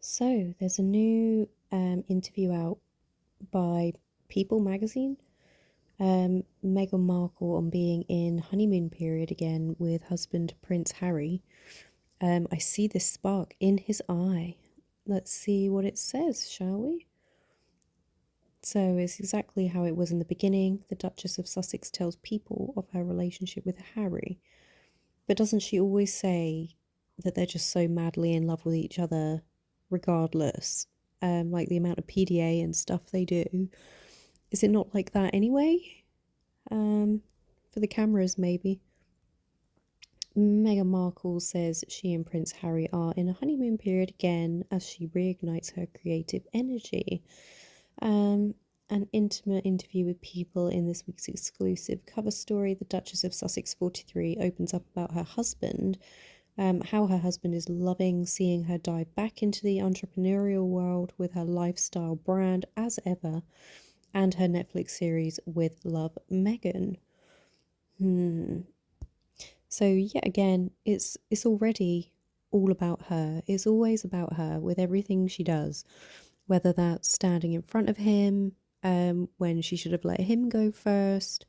So there's a new interview out by People magazine. Meghan Markle on being in honeymoon period again with husband Prince Harry. I see this spark in his eye. Let's see what it says, shall we? So it's exactly how it was in the beginning. The Duchess of Sussex tells People of her relationship with Harry. But doesn't she always say that they're just so madly in love with each other regardless? Like the amount of PDA and stuff they do. Is it not like that anyway? For the cameras, maybe. Meghan Markle says she and Prince Harry are in a honeymoon period again as she reignites her creative energy. Um, an intimate interview with People in this week's exclusive cover story. The Duchess of Sussex 43 opens up about her husband, how her husband is loving seeing her dive back into the entrepreneurial world with her lifestyle brand as ever, and her Netflix series with Love Meghan. So yet again, it's already all about her. It's always about her with everything she does, whether that's standing in front of him, when she should have let him go first,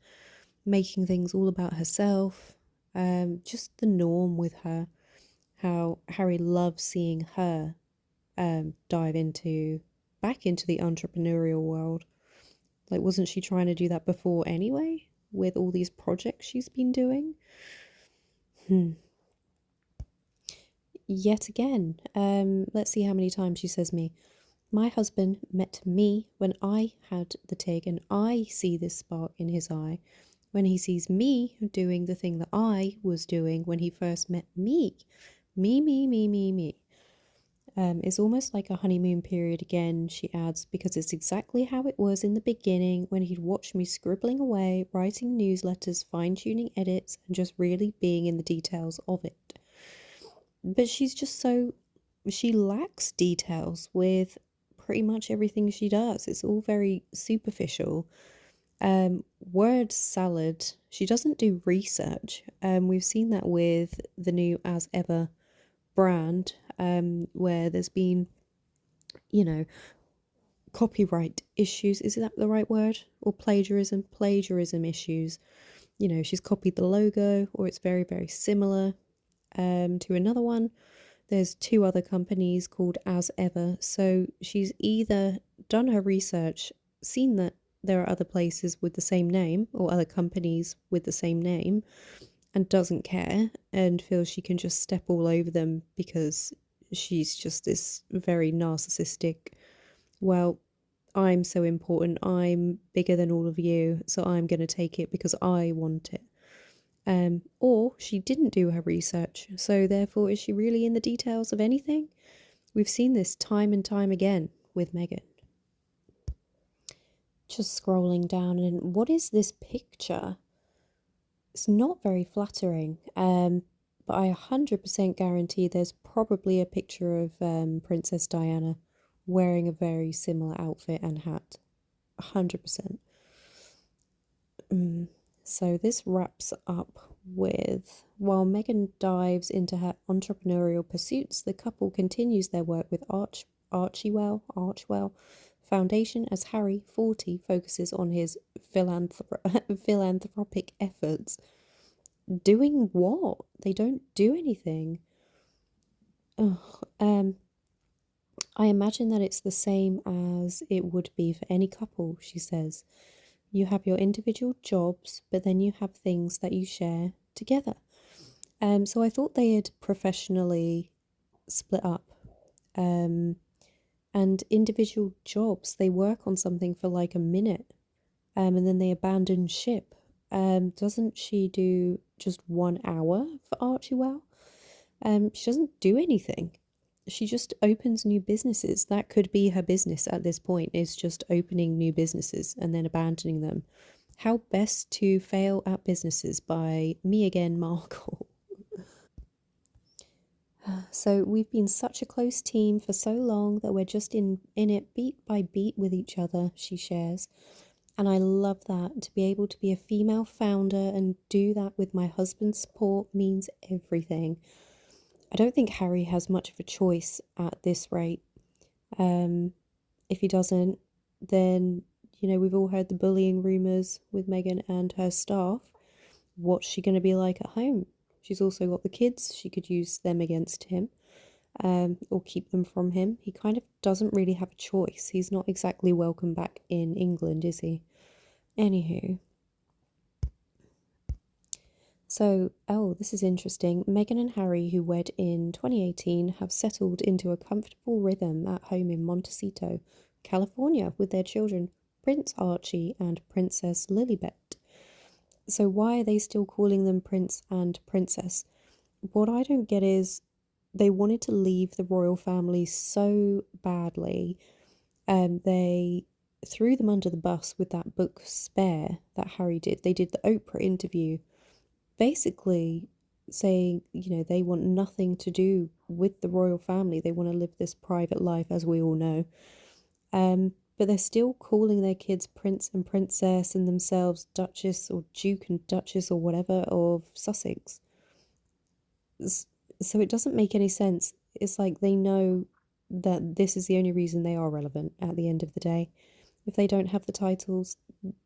making things all about herself, just the norm with her. How Harry loves seeing her dive back into the entrepreneurial world. Like, wasn't she trying to do that before anyway, with all these projects she's been doing? Yet again, let's see how many times she says me. My husband met me when I had the TIG, and I see this spark in his eye when he sees me doing the thing that I was doing when he first met me. Me. It's almost like a honeymoon period again, she adds, because it's exactly how it was in the beginning when he'd watched me scribbling away, writing newsletters, fine tuning edits, and just really being in the details of it. But she lacks details with pretty much everything she does. It's all very superficial. Word salad. She doesn't do research. We've seen that with the new As Ever brand, where there's been, you know, copyright issues. Is that the right word? Or plagiarism? Plagiarism issues. You know, she's copied the logo, or it's very, very similar to another one. There's two other companies called As Ever. So she's either done her research, seen that there are other places with the same name or other companies with the same name, and doesn't care and feels she can just step all over them because she's just this very narcissistic, well, I'm so important, I'm bigger than all of you, so I'm going to take it because I want it. Or she didn't do her research, so therefore, is she really in the details of anything? We've seen this time and time again with Meghan. Just scrolling down, and what is this picture? It's not very flattering, but I 100% guarantee there's probably a picture of Princess Diana wearing a very similar outfit and hat. 100%. So this wraps up with, while Meghan dives into her entrepreneurial pursuits, the couple continues their work with Archewell Foundation as Harry, 40, focuses on his philanthropic efforts. Doing what? They don't do anything. Ugh. I imagine that it's the same as it would be for any couple, she says. You have your individual jobs, but then you have things that you share together. So I thought they had professionally split up. And individual jobs, they work on something for like a minute, and then they abandon ship. Doesn't she do just 1 hour for Archewell? She doesn't do anything. She just opens new businesses. That could be her business at this point, is just opening new businesses and then abandoning them. How best to fail at businesses by Meghan Markle. So we've been such a close team for so long that we're just in it beat by beat with each other, she shares. And I love that. To be able to be a female founder and do that with my husband's support means everything. I don't think Harry has much of a choice at this rate. Um, if he doesn't, then, we've all heard the bullying rumours with Meghan and her staff. What's she going to be like at home? She's also got the kids. She could use them against him, or keep them from him. He kind of doesn't really have a choice. He's not exactly welcome back in England, is he? Anywho. So, this is interesting. Meghan and Harry, who wed in 2018, have settled into a comfortable rhythm at home in Montecito, California, with their children, Prince Archie and Princess Lilibet. So, why are they still calling them Prince and Princess? What I don't get is they wanted to leave the royal family so badly. They threw them under the bus with that book Spare that Harry did. They did the Oprah interview basically saying, they want nothing to do with the royal family. They want to live this private life, as we all know. But they're still calling their kids Prince and Princess and themselves Duchess or Duke and Duchess or whatever of Sussex. So it doesn't make any sense. It's like they know that this is the only reason they are relevant at the end of the day. If they don't have the titles,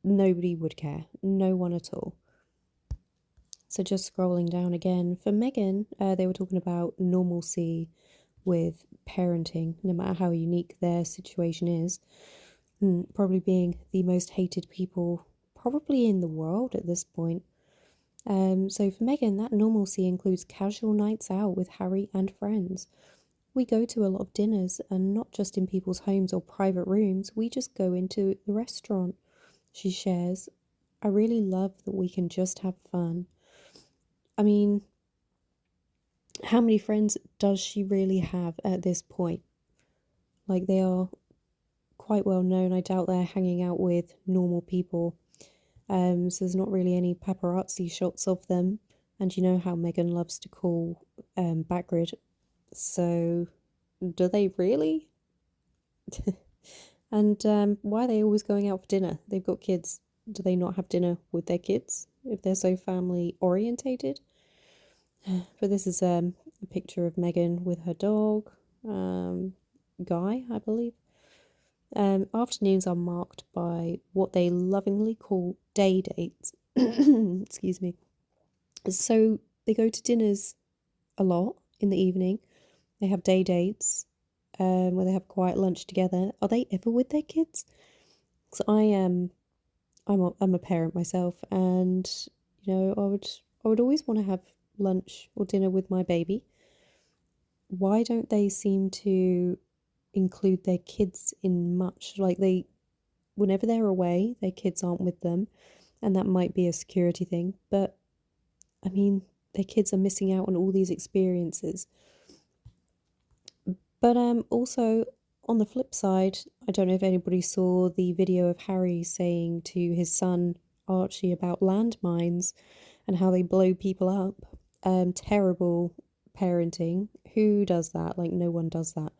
nobody would care. No one at all. So just scrolling down again, for Meghan, they were talking about normalcy with parenting, no matter how unique their situation is. Probably being the most hated people probably in the world at this point. So for Meghan, that normalcy includes casual nights out with Harry and friends. We go to a lot of dinners, and not just in people's homes or private rooms, we just go into the restaurant. She shares, I really love that we can just have fun. I mean, how many friends does she really have at this point? Like, they are quite well known. I doubt they're hanging out with normal people. So there's not really any paparazzi shots of them. And you know how Meghan loves to call Bagrid. So, do they really? And why are they always going out for dinner? They've got kids. Do they not have dinner with their kids if they're so family orientated? But this is a picture of Meghan with her dog, Guy, I believe. Afternoons are marked by what they lovingly call day dates. Excuse me. So they go to dinners a lot in the evening. They have day dates where they have quiet lunch together. Are they ever with their kids? So I am. I'm a parent myself, and I would always want to have lunch or dinner with my baby. Why don't they seem to include their kids in much? Like, whenever they're away, their kids aren't with them, and that might be a security thing, but I mean, their kids are missing out on all these experiences. But also on the flip side, I don't know if anybody saw the video of Harry saying to his son Archie about landmines and how they blow people up. Terrible parenting. Who does that? Like, no one does that.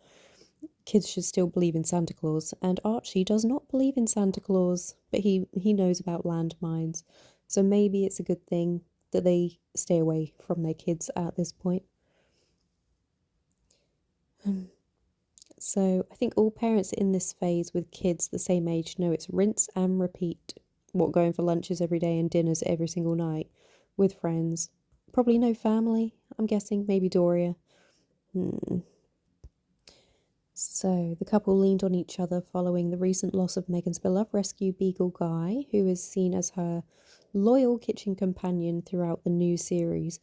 Kids should still believe in Santa Claus, and Archie does not believe in Santa Claus, but he knows about landmines. So maybe it's a good thing that they stay away from their kids at this point. So I think all parents in this phase with kids the same age know it's rinse and repeat. What, going for lunches every day and dinners every single night with friends. Probably no family, I'm guessing. Maybe Doria. So the couple leaned on each other following the recent loss of Meghan's beloved rescue beagle Guy, who is seen as her loyal kitchen companion throughout the new series.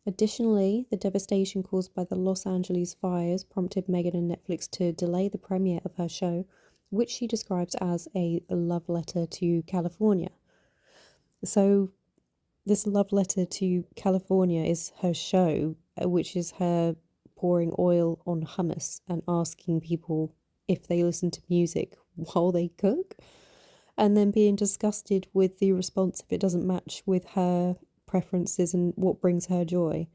Additionally, the devastation caused by the Los Angeles fires prompted Meghan and Netflix to delay the premiere of her show, which she describes as a love letter to California. So, this love letter to California is her show, which is her pouring oil on hummus and asking people if they listen to music while they cook, and then being disgusted with the response if it doesn't match with her preferences and what brings her joy.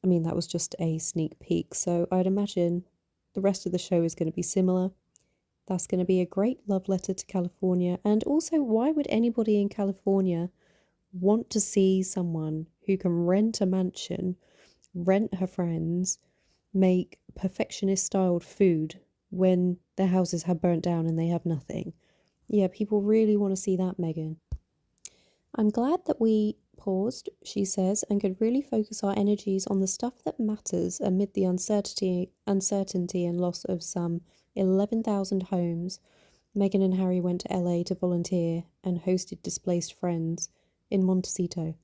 I mean, that was just a sneak peek, so I'd imagine the rest of the show is going to be similar. That's going to be a great love letter to California. And also, why would anybody in California want to see someone who can rent a mansion, rent her friends, make perfectionist styled food when their houses have burnt down and they have nothing. Yeah, people really want to see that, Meghan. I'm glad that we paused, she says, and could really focus our energies on the stuff that matters amid the uncertainty and loss of some 11,000 homes. Meghan and Harry went to LA to volunteer and hosted displaced friends in Montecito.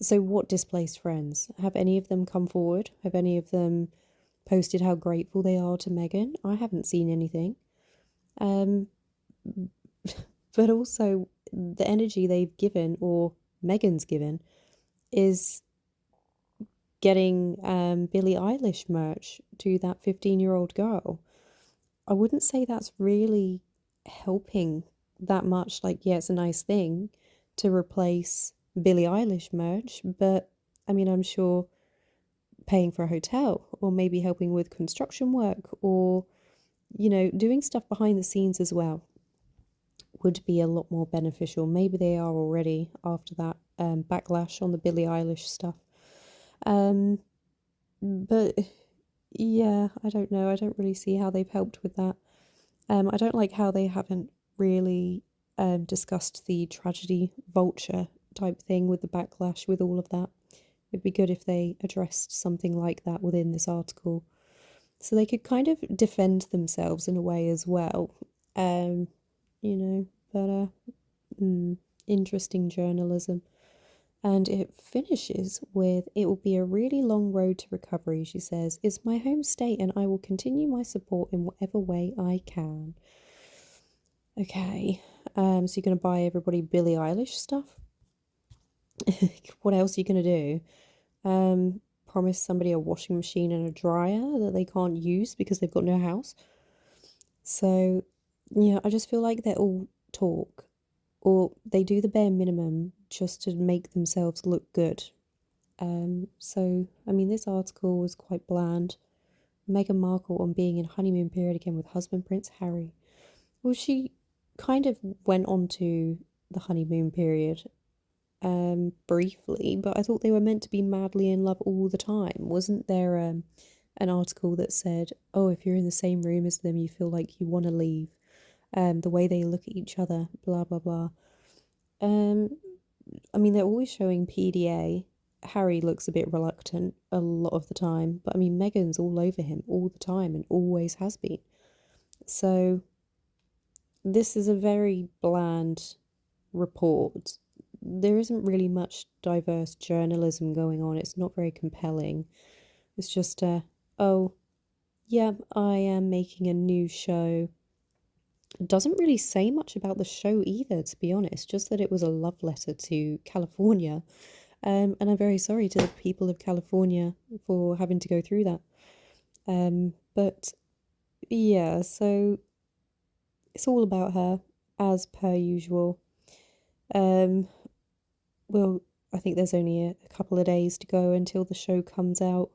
So, what displaced friends? Have any of them come forward? Have any of them posted how grateful they are to Meghan? I haven't seen anything. Um, but also, the energy they've given, or Meghan's given, is getting Billie Eilish merch to that 15-year-old girl. I wouldn't say that's really helping that much. Like, yeah, it's a nice thing to replace Billie Eilish merch, but I mean, I'm sure paying for a hotel or maybe helping with construction work or, doing stuff behind the scenes as well would be a lot more beneficial. Maybe they are already after that backlash on the Billie Eilish stuff. Um, but yeah, I don't know. I don't really see how they've helped with that. I don't like how they haven't really discussed the tragedy vulture type thing with the backlash with all of that. It'd be good if they addressed something like that within this article so they could kind of defend themselves in a way as well. Um, but interesting journalism. And it finishes with, "It will be a really long road to recovery," she says. "It's my home state and I will continue my support in whatever way I can." Okay, so you're going to buy everybody Billie Eilish stuff? What else are you going to do? Promise somebody a washing machine and a dryer that they can't use because they've got no house? So, yeah, I just feel like they're all talk, or they do the bare minimum just to make themselves look good. So, I mean, this article was quite bland. Meghan Markle on being in honeymoon period again with husband Prince Harry. Well, she kind of went on to the honeymoon period briefly, but I thought they were meant to be madly in love all the time. Wasn't there an article that said, "Oh, if you're in the same room as them, you feel like you want to leave. The way they look at each other, blah blah blah." Um, I mean, they're always showing PDA. Harry looks a bit reluctant a lot of the time, but I mean, Meghan's all over him all the time and always has been. So this is a very bland report. There isn't really much diverse journalism going on. It's not very compelling. It's just oh, yeah, I am making a new show. It doesn't really say much about the show either, to be honest, just that it was a love letter to California. And I'm very sorry to the people of California for having to go through that. But yeah, so it's all about her, as per usual. Um, well, I think there's only a couple of days to go until the show comes out.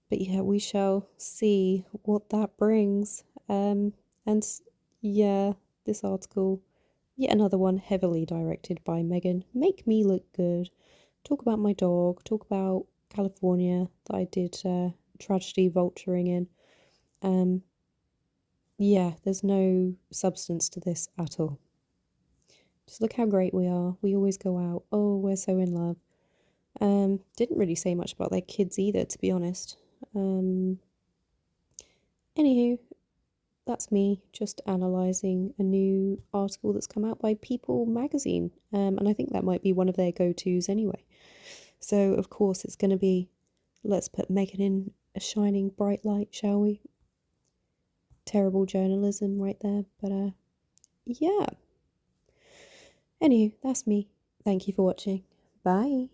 But yeah, we shall see what that brings. And yeah, this article, yet another one heavily directed by Meghan. Make me look good. Talk about my dog. Talk about California that I did tragedy vulturing in. Um, yeah, there's no substance to this at all. Just look how great we are. We always go out. Oh, we're so in love. Didn't really say much about their kids either, to be honest. Anywho, that's me just analysing a new article that's come out by People magazine. And I think that might be one of their go-tos anyway. So, of course, it's going to be, let's put Meghan in a shining bright light, shall we? Terrible journalism right there. But, yeah. Anywho, that's me. Thank you for watching. Bye.